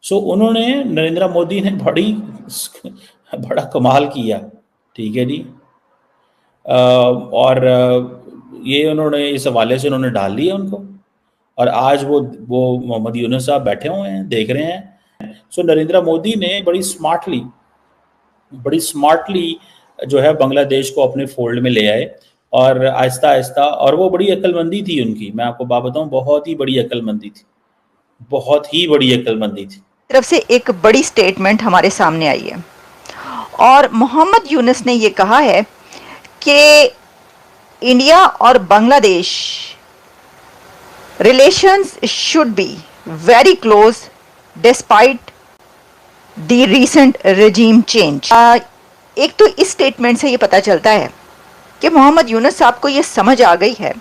सो उन्होंने, नरेंद्र मोदी ने बड़ा कमाल किया, ठीक है जी। और ये उन्होंने इस हवाले से उन्होंने डाल लिया उनको, और आज वो मोहम्मद यूनुस साहब बैठे हुए हैं, देख रहे हैं। सो नरेंद्र मोदी ने बड़ी स्मार्टली जो है बांग्लादेश को अपने फोल्ड में ले आए, और आहिस्ता आहिस्ता, और वो बड़ी अक्लमंदी थी उनकी, मैं आपको बात बताऊं, बहुत ही बड़ी अक्लमंदी थी, बहुत ही बड़ी अक्लमंदी थी। तरफ से एक बड़ी स्टेटमेंट हमारे सामने आई है और मोहम्मद यूनुस ने ये कहा है कि इंडिया और Bangladesh relations should be very close despite the recent regime change. एक तो इस स्टेटमेंट से ये पता चलता है कि मोहम्मद यूनुस साहब को ये समझ आ गई है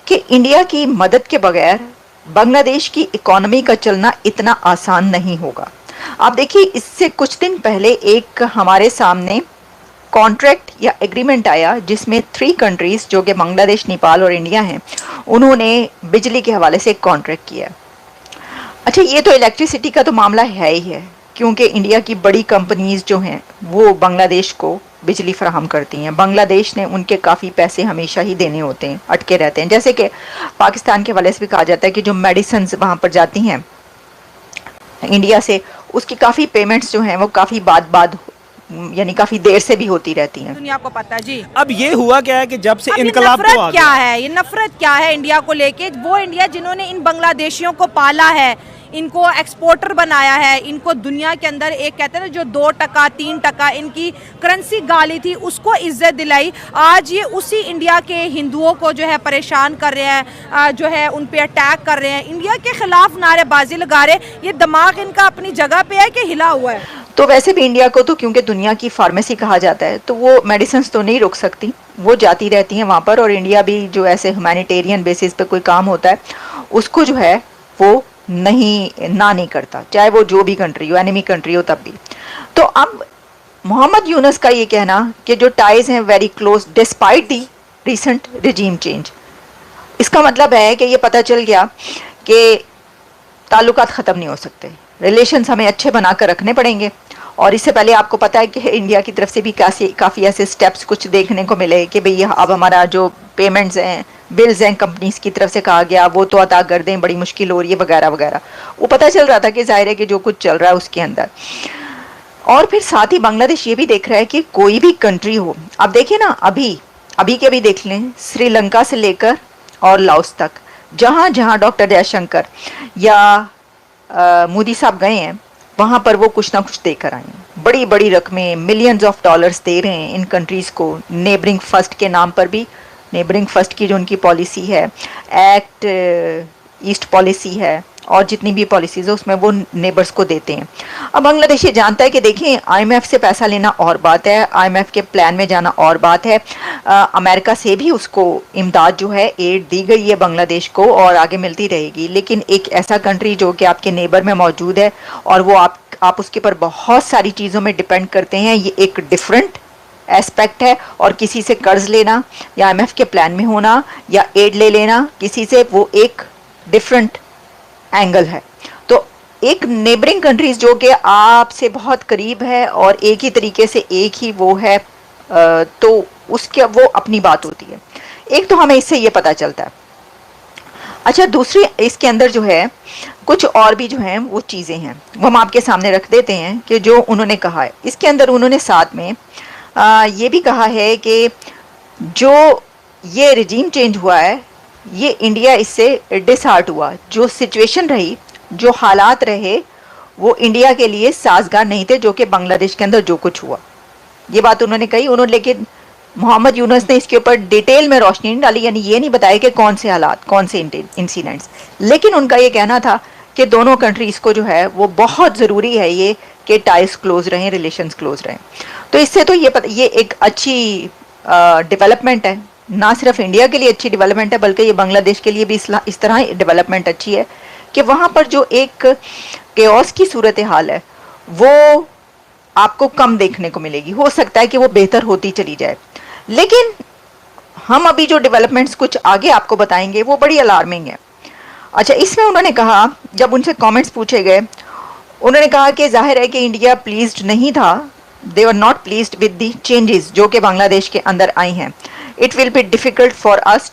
कि इंडिया की मदद के बगैर बांग्लादेश की इकोनॉमी का चलना इतना आसान नहीं होगा। आप देखिए, इससे कुछ दिन पहले एक हमारे सामने कॉन्ट्रैक्ट या एग्रीमेंट आया जिसमें 3 कंट्रीज जो कि बांग्लादेश, नेपाल और इंडिया हैं, उन्होंने बिजली के हवाले से एक कॉन्ट्रैक्ट किया। अच्छा, ये तो इलेक्ट्रिसिटी का तो मामला है ही है, क्योंकि इंडिया की बड़ी कंपनीज जो हैं वो बांग्लादेश को बिजली फराहम करती हैं। बांग्लादेश ने उनके काफ़ी पैसे हमेशा ही देने होते हैं, अटके रहते हैं। जैसे कि पाकिस्तान के हवाले से भी कहा जाता है कि जो मेडिसिन वहाँ पर जाती हैं इंडिया से, उसकी काफ़ी पेमेंट्स जो हैं वो काफ़ी बाद यानी काफी देर से भी होती रहती हैं। दुनिया को पता जी। अब ये हुआ क्या है कि जब से इनकलाब तो आ क्या है, ये नफरत क्या है इंडिया को लेके? वो इंडिया जिन्होंने इन बांग्लादेशियों को पाला है, इनको एक्सपोर्टर बनाया है, इनको दुनिया के अंदर एक कहते हैं ना जो 2% 3% इनकी करेंसी गाली थी उसको इज्जत दिलाई, आज ये उसी इंडिया के हिंदुओं को जो है परेशान कर रहे हैं, जो है उन पे अटैक कर रहे हैं, इंडिया के खिलाफ नारेबाजी लगा रहे। ये दिमाग इनका अपनी जगह पे है कि हिला हुआ है? तो वैसे भी इंडिया को तो क्योंकि दुनिया की फार्मेसी कहा जाता है, तो वो मेडिसिन तो नहीं रुक सकती, वो जाती रहती हैं वहाँ पर। और इंडिया भी जो ऐसे ह्यूमैनिटेरियन बेसिस पे कोई काम होता है उसको जो है वो नहीं करता, चाहे वो जो भी कंट्री हो, एनिमी कंट्री हो तब भी। तो अब मोहम्मद यूनुस का ये कहना कि जो टाइज हैं वेरी क्लोज डिस्पाइट दी रिसेंट रिजीम चेंज, इसका मतलब है कि ये पता चल गया कि ताल्लुकात ख़त्म नहीं हो सकते, रिलेशंस हमें अच्छे बनाकर रखने पड़ेंगे। और इससे पहले आपको पता है कि इंडिया की तरफ से भी काफ़ी ऐसे स्टेप्स कुछ देखने को मिले कि भई अब हमारा जो पेमेंट्स हैं, बिल्स हैं कंपनीज की तरफ से कहा गया वो तो अदा कर दें, बड़ी मुश्किल हो रही है वगैरह वगैरह। वो पता चल रहा था कि जाहिर है कि जो कुछ चल रहा है उसके अंदर। और फिर साथ ही बांग्लादेश ये भी देख रहा है कि कोई भी कंट्री हो, अब देखिए ना, अभी के भी देख लें, श्रीलंका से लेकर और लाओस तक, जहाँ जहाँ डॉक्टर जयशंकर या मोदी साहब गए हैं वहाँ पर वो कुछ ना कुछ देकर आए हैं। बड़ी बड़ी रकमें, मिलियंस ऑफ डॉलर्स दे रहे हैं इन कंट्रीज़ को, नेबरिंग फर्स्ट के नाम पर भी। नेबरिंग फर्स्ट की जो उनकी पॉलिसी है, एक्ट ईस्ट पॉलिसी है, और जितनी भी पॉलिसीज़ है उसमें वो नेबर्स को देते हैं। अब बांग्लादेश ये जानता है कि देखिए, आईएमएफ से पैसा लेना और बात है, आईएमएफ के प्लान में जाना और बात है। अमेरिका से भी उसको इमदाद जो है, एड दी गई है बांग्लादेश को और आगे मिलती रहेगी। लेकिन एक ऐसा कंट्री जो कि आपके नेबर में मौजूद है और वो आप उसके ऊपर बहुत सारी चीज़ों में डिपेंड करते हैं, ये एक डिफरेंट एस्पेक्ट है। और किसी से कर्ज लेना या आईएमएफ के प्लान में होना या एड ले लेना किसी से, वो एक डिफरेंट एंगल है। तो एक नेबरिंग कंट्रीज जो कि आपसे बहुत करीब है और एक ही तरीके से एक ही वो है, तो उसके वो अपनी बात होती है। एक तो हमें इससे ये पता चलता है। अच्छा, दूसरी इसके अंदर जो है कुछ और भी जो हैं वो चीज़ें हैं, वो हम आपके सामने रख देते हैं कि जो उन्होंने कहा है। इसके अंदर उन्होंने साथ में ये भी कहा है कि जो ये रिजीम चेंज हुआ है, ये इंडिया इससे डिसहार्ट हुआ। जो सिचुएशन रही, जो हालात रहे, वो इंडिया के लिए साजगार नहीं थे, जो कि बांग्लादेश के अंदर जो कुछ हुआ, ये बात उन्होंने कही। लेकिन मोहम्मद यूनुस ने इसके ऊपर डिटेल में रोशनी नहीं डाली, यानी ये नहीं बताया कि कौन से हालात, कौन से इंसिडेंट्स। लेकिन उनका ये कहना था कि दोनों कंट्रीज़ को जो है वो बहुत ज़रूरी है ये कि टाइज क्लोज रहें, रिलेशंस क्लोज रहें। तो इससे तो ये एक अच्छी डेवलपमेंट है, ना सिर्फ इंडिया के लिए अच्छी डेवलपमेंट है बल्कि ये बांग्लादेश के लिए भी इस तरह डेवलपमेंट अच्छी है कि वहाँ पर जो एक केओस की सूरत हाल है वो आपको कम देखने को मिलेगी। हो सकता है कि वो बेहतर होती चली जाए, लेकिन हम अभी जो डेवलपमेंट्स कुछ आगे आपको बताएंगे वो बड़ी अलार्मिंग है। अच्छा, इसमें उन्होंने कहा, जब उनसे कमेंट्स पूछे गए, उन्होंने कहा कि जाहिर है कि इंडिया प्लीज्ड नहीं था, they were not pleased with the changes जो कि बांग्लादेश के अंदर आई हैं। It will be difficult for us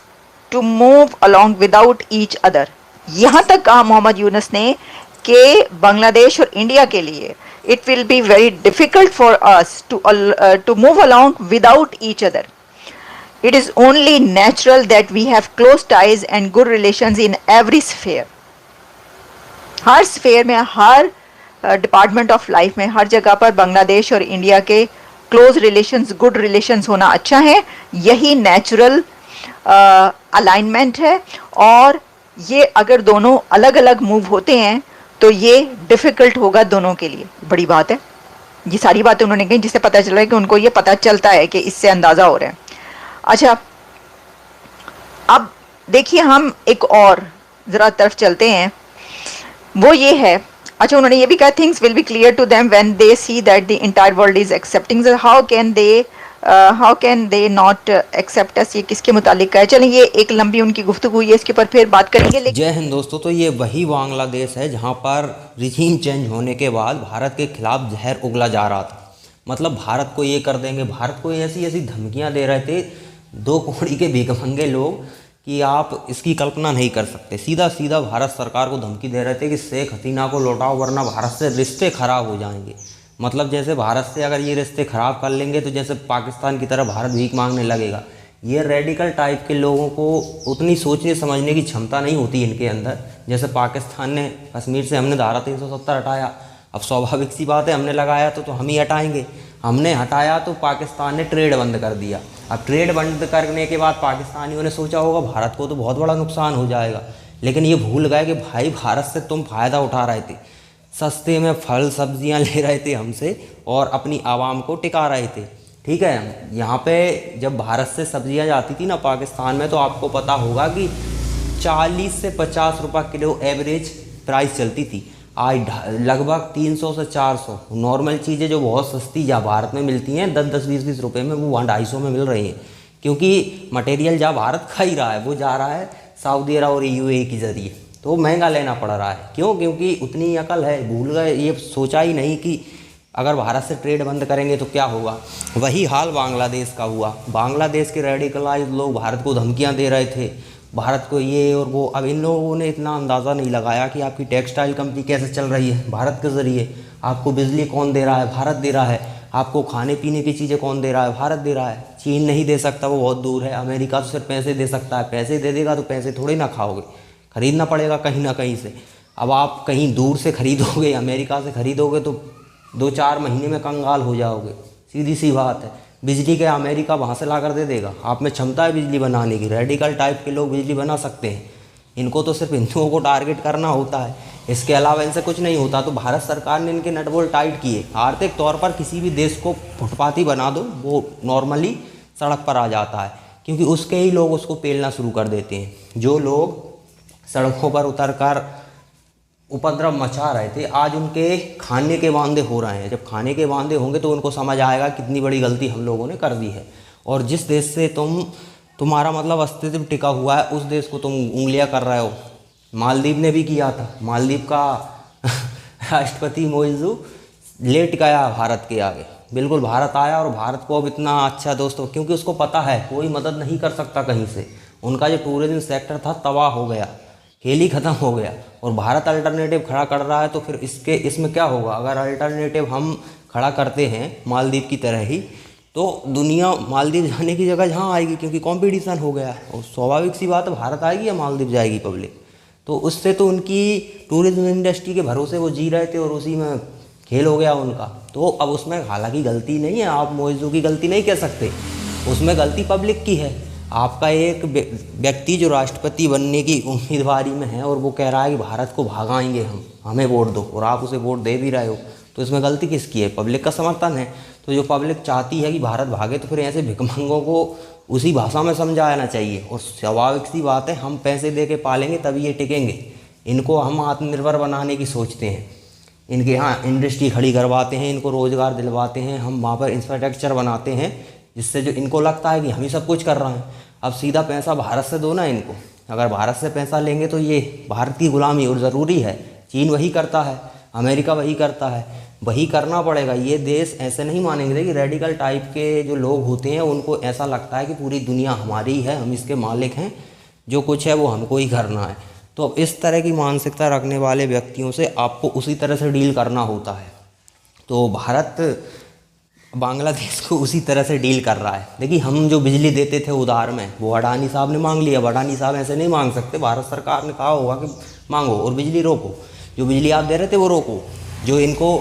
to move along without each other. यहाँ तक कहा मोहम्मद यूनुस ने कि बांग्लादेश और इंडिया के लिए it will be very difficult for us to move along without each other. It is only natural that we have close ties and good relations in every sphere. Her sphere में, हर department of life में, हर जगह पर बांग्लादेश और India के close relations, good relations होना अच्छा है। यही नेचुरल अलाइनमेंट है और ये अगर दोनों अलग अलग मूव होते हैं तो ये डिफिकल्ट होगा दोनों के लिए। बड़ी बात है, ये सारी बातें उन्होंने कही जिससे पता चल रहा है कि उनको ये पता चलता है कि इससे अंदाज़ा हो रहा है। अच्छा, अब देखिए हम एक और ज़रा तरफ चलते हैं, वो ये है। अच्छा, उन्होंने ये भी कहा things will be clear to them when they see that the entire world is accepting, how can they not accept us. ये किसके मुतालिक है? चलें, ये एक लंबी उनकी गुफ्तगू हुई है, इसके ऊपर फिर बात करेंगे। जय हिंद दोस्तों। तो ये वही बांग्लादेश है जहाँ पर रिजीम चेंज होने के बाद भारत के खिलाफ जहर उगला जा रहा था। मतलब भारत को ये कर देंगे, भारत को ऐसी ऐसी धमकियाँ दे रहे थे दो कौड़ी के भिखमंगे लोग कि आप इसकी कल्पना नहीं कर सकते। सीधा सीधा भारत सरकार को धमकी दे रहे थे कि शेख हसीना को लौटाओ वरना भारत से रिश्ते खराब हो जाएंगे। मतलब जैसे भारत से अगर ये रिश्ते ख़राब कर लेंगे तो जैसे पाकिस्तान की तरह भारत भीख मांगने लगेगा। ये रेडिकल टाइप के लोगों को उतनी सोचने समझने की क्षमता नहीं होती इनके अंदर। जैसे पाकिस्तान ने कश्मीर से हमने धारा 370 हटाया, अब स्वाभाविक सी बात है हमने लगाया तो हम ही हटाएंगे। हमने हटाया तो पाकिस्तान ने ट्रेड बंद कर दिया। अब ट्रेड बंद करने के बाद पाकिस्तानियों ने सोचा होगा भारत को तो बहुत बड़ा नुकसान हो जाएगा, लेकिन ये भूल गए कि भाई भारत से तुम फ़ायदा उठा रहे थे, सस्ते में फल सब्जियां ले रहे थे हमसे और अपनी आवाम को टिका रहे थे। ठीक है, यहाँ पे जब भारत से सब्जियां जाती थी ना पाकिस्तान में, तो आपको पता होगा कि 40 से 50 रुपये किलो एवरेज प्राइस चलती थी। आज लगभग 300 से 400। नॉर्मल चीज़ें जो बहुत सस्ती जहाँ भारत में मिलती हैं 10-10, 20-20 रुपये में, वो वहाँ 250 में मिल रही हैं, क्योंकि मटेरियल जहाँ भारत खा ही रहा है वो जा रहा है सऊदी अरब और UAE के ज़रिए, तो महंगा लेना पड़ रहा है। क्यों? क्योंकि उतनी अकल है, भूल गए, ये सोचा ही नहीं कि अगर भारत से ट्रेड बंद करेंगे तो क्या होगा। वही हाल बांग्लादेश का हुआ। बांग्लादेश के रेडिकलाइज लोग भारत को धमकियां दे रहे थे, भारत को ये और वो। अब इन लोगों ने इतना अंदाज़ा नहीं लगाया कि आपकी टेक्सटाइल कंपनी कैसे चल रही है भारत के ज़रिए। आपको बिजली कौन दे रहा है? भारत दे रहा है। आपको खाने पीने की चीज़ें कौन दे रहा है? भारत दे रहा है। चीन नहीं दे सकता, वो बहुत दूर है। अमेरिका तो सिर्फ पैसे दे सकता है, पैसे दे देगा तो पैसे थोड़ी ना खाओगे, ख़रीदना पड़ेगा कहीं ना कहीं से। अब आप कहीं दूर से ख़रीदोगे, अमेरिका से ख़रीदोगे तो 2-4 महीने में कंगाल हो जाओगे, सीधी सी बात है। बिजली के अमेरिका वहाँ से ला कर दे देगा। आप में क्षमता है बिजली बनाने की, रेडिकल टाइप के लोग बिजली बना सकते हैं। इनको तो सिर्फ हिंदुओं को टारगेट करना होता है, इसके अलावा इनसे कुछ नहीं होता। तो भारत सरकार ने इनके नटबोल टाइट किए। आर्थिक तौर पर किसी भी देश को फुटपाती बना दो, वो नॉर्मली सड़क पर आ जाता है, क्योंकि उसके ही लोग उसको पेलना शुरू कर देते हैं। जो लोग सड़कों पर उतरकर उपद्रव मचा रहे थे, आज उनके खाने के वांदे हो रहे हैं। जब खाने के वांदे होंगे तो उनको समझ आएगा कितनी बड़ी गलती हम लोगों ने कर दी है। और जिस देश से तुम्हारा मतलब अस्तित्व टिका हुआ है, उस देश को तुम उंगलियां कर रहे हो। मालदीव ने भी किया था। मालदीव का राष्ट्रपति मोइज़ू लेट गया भारत के आगे, बिल्कुल भारत आया और भारत को अब इतना अच्छा दोस्तों, क्योंकि उसको पता है कोई मदद नहीं कर सकता कहीं से। उनका जो टूरिज्म सेक्टर था तबाह हो गया, खेल ही ख़त्म हो गया। और भारत अल्टरनेटिव खड़ा कर रहा है, तो फिर इसमें क्या होगा? अगर अल्टरनेटिव हम खड़ा करते हैं मालदीव की तरह ही, तो दुनिया मालदीव जाने की जगह जहाँ आएगी, क्योंकि कंपटीशन हो गया। और स्वाभाविक सी बात है, भारत आएगी या मालदीव जाएगी पब्लिक। तो उससे तो उनकी टूरिज्म इंडस्ट्री के भरोसे वो जी रहे थे और उसी में खेल हो गया उनका। तो अब उसमें हालांकि गलती नहीं है, आप मोइज़ू की गलती नहीं कह सकते, उसमें गलती पब्लिक की है। आपका एक व्यक्ति जो राष्ट्रपति बनने की उम्मीदवारी में है और वो कह रहा है कि भारत को भागाएंगे हम, हमें वोट दो, और आप उसे वोट दे भी रहे हो, तो इसमें गलती किसकी है? पब्लिक का समर्थन है। तो जो पब्लिक चाहती है कि भारत भागे, तो फिर ऐसे भिखमंगों को उसी भाषा में समझाना चाहिए। और स्वाभाविक सी बात है, हम पैसे दे के पालेंगे तभी ये टिकेंगे। इनको हम आत्मनिर्भर बनाने की सोचते हैं, इनके यहाँ इंडस्ट्री खड़ी करवाते हैं, इनको रोज़गार दिलवाते हैं, हम वहाँ पर इंफ्रास्ट्रक्चर बनाते हैं, जिससे जो इनको लगता है कि हम ही सब कुछ कर रहे हैं। अब सीधा पैसा भारत से दो ना इनको। अगर भारत से पैसा लेंगे तो ये भारत की गुलामी और ज़रूरी है। चीन वही करता है। अमेरिका वही करता है, वही करना पड़ेगा। ये देश ऐसे नहीं मानेंगे कि रेडिकल टाइप के जो लोग होते हैं उनको ऐसा लगता है कि पूरी दुनिया हमारी है, हम इसके मालिक हैं, जो कुछ है वो हमको ही करना है। तो अब इस तरह की मानसिकता रखने वाले व्यक्तियों से आपको उसी तरह से डील करना होता है। तो भारत बांग्लादेश को उसी तरह से डील कर रहा है। देखिए, हम जो बिजली देते थे उधार में, वो अडानी साहब ने मांग लिया। अडानी साहब ऐसे नहीं मांग सकते, भारत सरकार ने कहा होगा कि मांगो और बिजली रोको, जो बिजली आप दे रहे थे वो रोको। जो इनको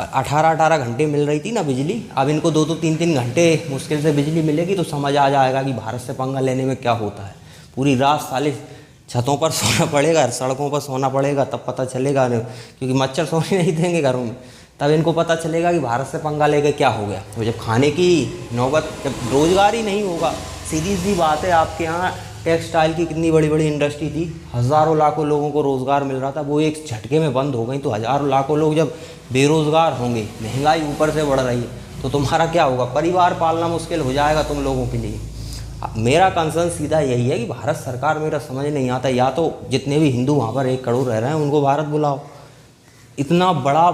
18 घंटे मिल रही थी ना बिजली, अब इनको 2 3 घंटे मुश्किल से बिजली मिलेगी तो समझ आ जाएगा कि भारत से पंगा लेने में क्या होता है। पूरी रात साले छतों पर सोना पड़ेगा, सड़कों पर सोना पड़ेगा, तब पता चलेगा, क्योंकि मच्छर सोने नहीं देंगे घरों में, तब इनको पता चलेगा कि भारत से पंगा लेके क्या हो गया। तो जब खाने की नौबत, जब रोज़गार ही नहीं होगा, सीधी सी बात है, आपके यहाँ टेक्सटाइल की कितनी बड़ी बड़ी इंडस्ट्री थी, हज़ारों लाखों लोगों को रोज़गार मिल रहा था, वो एक झटके में बंद हो गई। तो हज़ारों लाखों लोग जब बेरोज़गार होंगे, महंगाई ऊपर से बढ़ रही है, तो तुम्हारा क्या होगा? परिवार पालना मुश्किल हो जाएगा तुम लोगों के लिए। मेरा कंसर्न सीधा यही है कि भारत सरकार, मेरा समझ नहीं आता, या तो जितने भी हिंदू वहाँ पर 1 करोड़ रह रहे हैं उनको भारत बुलाओ। इतना बड़ा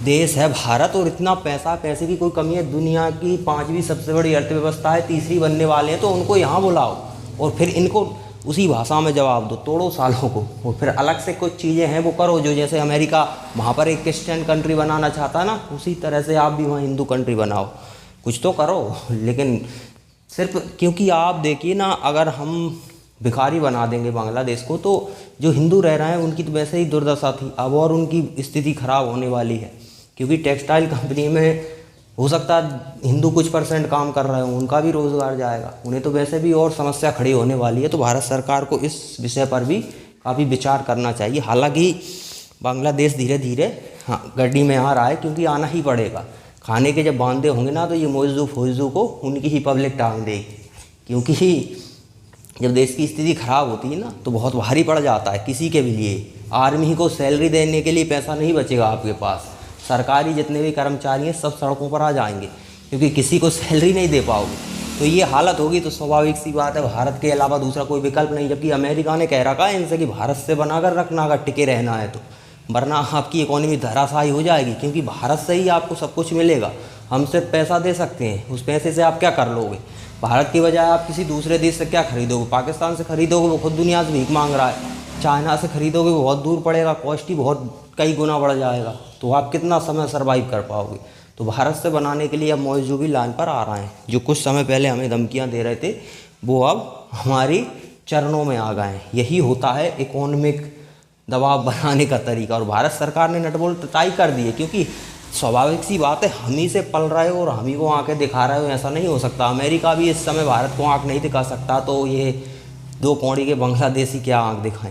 देश है भारत और इतना पैसे की कोई कमी है। दुनिया की 5वीं सबसे बड़ी अर्थव्यवस्था है, 3री बनने वाले हैं, तो उनको यहाँ बुलाओ और फिर इनको उसी भाषा में जवाब दो, तोड़ो सालों को, और फिर अलग से कुछ चीज़ें हैं वो करो। जो जैसे अमेरिका वहाँ पर एक क्रिश्चियन कंट्री बनाना चाहता है ना, उसी तरह से आप भी वहाँ हिंदू कंट्री बनाओ, कुछ तो करो। लेकिन सिर्फ क्योंकि आप देखिए ना, अगर हम भिखारी बना देंगे बांग्लादेश को, तो जो हिंदू रह रहे हैं उनकी तो वैसे ही दुर्दशा थी, अब और उनकी स्थिति खराब होने वाली है। क्योंकि टेक्सटाइल कंपनी में हो सकता है हिंदू कुछ % काम कर रहे हो, उनका भी रोज़गार जाएगा, उन्हें तो वैसे भी और समस्या खड़ी होने वाली है। तो भारत सरकार को इस विषय पर भी काफ़ी विचार करना चाहिए। हालांकि बांग्लादेश धीरे धीरे गड्डी में आ रहा है, क्योंकि आना ही पड़ेगा। खाने के जब बांधे होंगे ना, तो ये मोइज़ू फोइज़ू को उनकी ही पब्लिक टांग देगी, क्योंकि जब देश की स्थिति ख़राब होती है ना, तो बहुत भारी पड़ जाता है किसी के भी लिए। आर्मी को सैलरी देने के लिए पैसा नहीं बचेगा आपके पास, सरकारी जितने भी कर्मचारी हैं सब सड़कों पर आ जाएंगे, क्योंकि किसी को सैलरी नहीं दे पाओगे। तो ये हालत होगी, तो स्वाभाविक सी बात है, भारत के अलावा दूसरा कोई विकल्प नहीं। जबकि अमेरिका ने कह रखा है इनसे कि भारत से बनाकर रखना अगर टिके रहना है तो, वरना आपकी इकोनॉमी धराशायी हो जाएगी, क्योंकि भारत से ही आपको सब कुछ मिलेगा। हम सिर्फ पैसा दे सकते हैं, उस पैसे से आप क्या कर लोगे? भारत की बजाय आप किसी दूसरे देश से क्या खरीदोगे? पाकिस्तान से खरीदोगे, वो खुद दुनिया से भीख मांग रहा है। चाइना से खरीदोगे, वो बहुत दूर पड़ेगा, कॉस्ट ही बहुत कई गुना बढ़ जाएगा, तो आप कितना समय सर्वाइव कर पाओगे? तो भारत से बनाने के लिए अब मौजू भी लाइन पर आ रहे हैं। जो कुछ समय पहले हमें धमकियां दे रहे थे, वो अब हमारी चरणों में आ गए हैं। यही होता है इकोनॉमिक दबाव बनाने का तरीका, और भारत सरकार ने नटबोल्ट तय कर दिए, क्योंकि स्वाभाविक सी बात है, हम ही से पल रहे हो और हम ही को आंखें दिखा रहे हो, ऐसा नहीं हो सकता। अमेरिका भी इस समय भारत को आंख नहीं दिखा सकता, तो ये 2 कौड़ी के बांग्लादेशी क्या आंख दिखाएं।